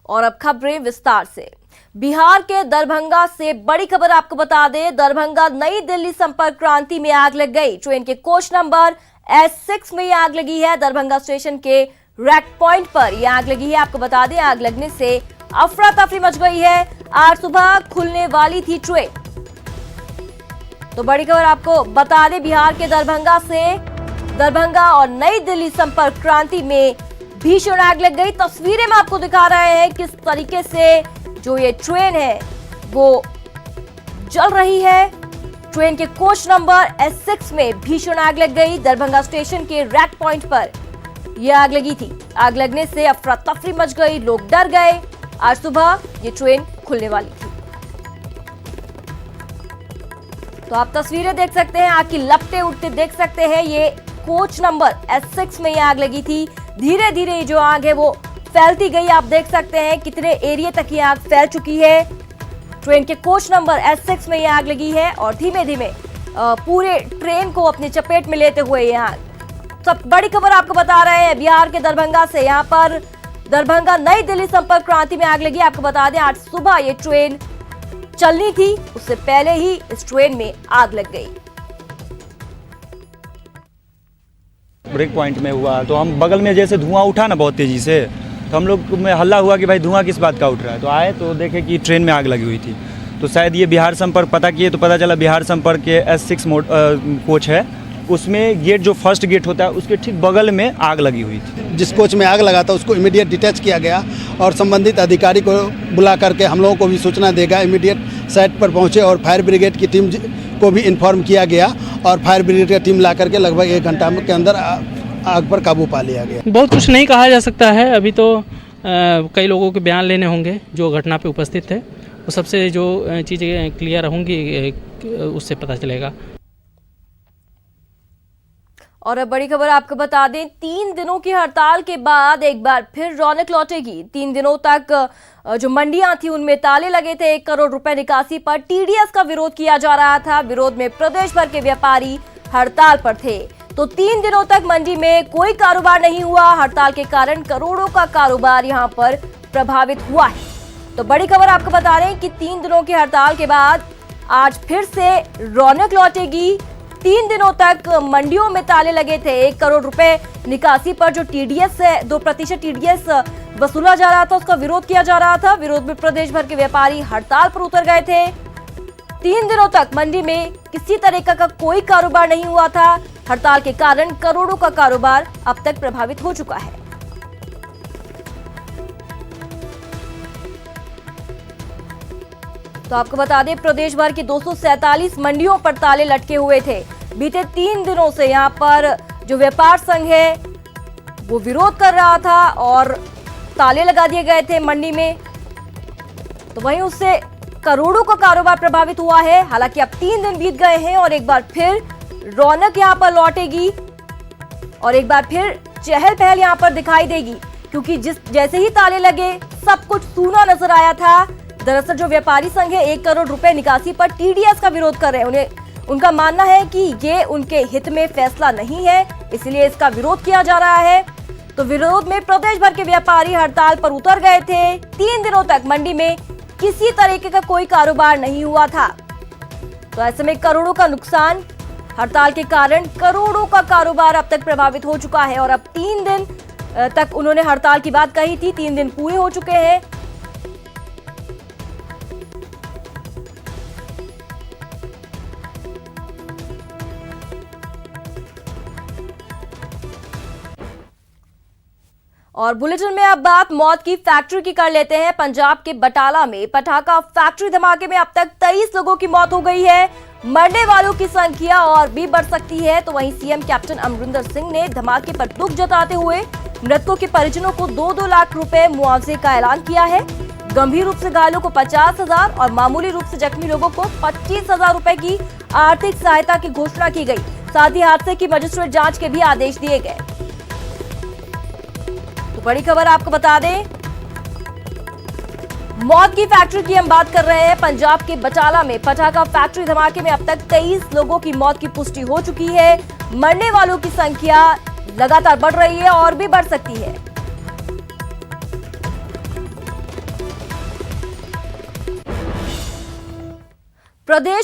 और अब खबरें विस्तार से। बिहार के दरभंगा से बड़ी खबर आपको बता दें, दरभंगा नई दिल्ली संपर्क क्रांति में आग लग गई। ट्रेन के कोच नंबर S6 में यह आग लगी है। दरभंगा स्टेशन के रैक पॉइंट पर यह आग लगी है। आपको बता दें, आग लगने से अफरा तफरी मच गई है। आज सुबह खुलने वाली थी ट्रेन। तो बड़ी खबर आपको बता दें, बिहार के दरभंगा से दरभंगा और नई दिल्ली संपर्क क्रांति में भीषण आग लग गई। तस्वीरें में आपको दिखा रहे हैं किस तरीके से जो ये ट्रेन है वो जल रही है। ट्रेन के कोच नंबर S6 में भीषण आग लग गई। दरभंगा स्टेशन के रैक पॉइंट पर यह आग लगी थी। आग लगने से अफरा तफरी मच गई, लोग डर गए। आज सुबह ये ट्रेन खुलने वाली थी। तो आप तस्वीरें देख सकते हैं, आग की लपटें उठते देख सकते हैं। ये कोच नंबर S6 में यह आग लगी थी। धीरे धीरे जो आग है वो फैलती गई। आप देख सकते हैं कितने एरिया तक ये आग फैल चुकी है। ट्रेन के कोच नंबर S6 में यह आग लगी है और धीमे धीमे पूरे ट्रेन को अपनी चपेट में लेते हुए ये आग। सब बड़ी खबर आपको बता रहे हैं बिहार के दरभंगा से। यहाँ पर दरभंगा नई दिल्ली संपर्क क्रांति में आग लगी। आपको बता दें, आज सुबह ये ट्रेन चलनी थी, उससे पहले ही इस ट्रेन में आग लग गई। ब्रेक पॉइंट में हुआ तो हम बगल में जैसे धुआं उठा ना बहुत तेजी से, तो हम लोग में हल्ला हुआ कि भाई धुआं किस बात का उठ रहा है। तो आए तो देखे कि ट्रेन में आग लगी हुई थी। तो शायद ये बिहार संपर्क पता किए तो पता चला बिहार संपर्क के S6 कोच है, उसमें गेट जो फर्स्ट गेट होता है उसके ठीक बगल में आग लगी हुई थी। जिस कोच में आग लगा था उसको इमीडिएट डिटैच किया गया और संबंधित अधिकारी को बुला करके हम लोगों को भी सूचना देगा। इमीडिएट साइट पर पहुंचे और फायर ब्रिगेड की टीम को भी इन्फॉर्म किया गया और फायर ब्रिगेड की टीम ला करके लगभग 1 घंटा के अंदर आग पर काबू पा लिया गया। बहुत कुछ नहीं कहा जा सकता है अभी तो। कई लोगों के बयान लेने होंगे जो घटना पे उपस्थित थे, वो सबसे जो चीज़ें क्लियर होंगी उससे पता चलेगा। और अब बड़ी खबर आपको बता दें, 3 दिनों की हड़ताल के बाद एक बार फिर रौनक लौटेगी। 3 दिनों तक जो मंडियां थी उनमें ताले लगे थे। 1 करोड़ रुपए निकासी पर TDS का विरोध किया जा रहा था। विरोध में प्रदेश भर के व्यापारी हड़ताल पर थे। तो 3 दिनों तक मंडी में कोई कारोबार नहीं हुआ। हड़ताल के कारण करोड़ों का कारोबार यहां पर प्रभावित हुआ है। तो बड़ी खबर आपको बता रहे हैं कि 3 दिनों की हड़ताल के बाद आज फिर से रौनक लौटेगी। 3 दिनों तक मंडियों में ताले लगे थे। 1 करोड़ रुपए निकासी पर जो TDS है 2% TDS वसूला जा रहा था, उसका विरोध किया जा रहा था। विरोध में प्रदेश भर के व्यापारी हड़ताल पर उतर गए थे। 3 दिनों तक मंडी में किसी तरह का कोई कारोबार नहीं हुआ था। हड़ताल के कारण करोड़ों का कारोबार अब तक प्रभावित हो चुका है। तो आपको बता दें, प्रदेश भर की 247 मंडियों पर ताले लटके हुए थे। बीते 3 दिनों से यहां पर जो व्यापार संघ है वो विरोध कर रहा था और ताले लगा दिए गए थे मंडी में। तो वहीं उससे करोड़ों का कारोबार प्रभावित हुआ है। हालांकि अब 3 दिन बीत गए हैं और एक बार फिर रौनक यहां पर लौटेगी और एक बार फिर चहल पहल यहां पर दिखाई देगी, क्योंकि जैसे ही ताले लगे सब कुछ सूना नजर आया था। दरअसल जो व्यापारी संघ है 1 करोड़ रुपए निकासी पर TDS का विरोध कर रहे हैं। उनका मानना है कि ये उनके हित में फैसला नहीं है, इसलिए इसका विरोध किया जा रहा है। तो विरोध में प्रदेश भर के व्यापारी हड़ताल पर उतर गए थे। 3 दिनों तक मंडी में किसी तरीके का कोई कारोबार नहीं हुआ था। तो ऐसे में करोड़ों का नुकसान, हड़ताल के कारण करोड़ों का कारोबार अब तक प्रभावित हो चुका है। और अब 3 दिन तक उन्होंने हड़ताल की बात कही थी, 3 दिन पूरे हो चुके हैं। और बुलेटिन में अब बात मौत की फैक्ट्री की कर लेते हैं। पंजाब के बटाला में पटाखा फैक्ट्री धमाके में अब तक 23 लोगों की मौत हो गई है। मरने वालों की संख्या और भी बढ़ सकती है। तो वहीं सीएम कैप्टन अमरिंदर सिंह ने धमाके पर दुख जताते हुए मृतकों के परिजनों को 2-2 लाख रुपए मुआवजे का ऐलान किया है। गंभीर रूप से घायलों को 50,000 और मामूली रूप से जख्मी लोगों को 25,000 रुपए की आर्थिक सहायता की घोषणा की गई। साथ ही हादसे की मजिस्ट्रेट जांच के भी आदेश दिए गए। तो बड़ी खबर आपको बता दें, मौत की फैक्ट्री की हम बात कर रहे हैं। पंजाब के बटाला में पटाखा फैक्ट्री धमाके में अब तक 23 लोगों की मौत की पुष्टि हो चुकी है। मरने वालों की संख्या लगातार बढ़ रही है और भी बढ़ सकती है। प्रदेश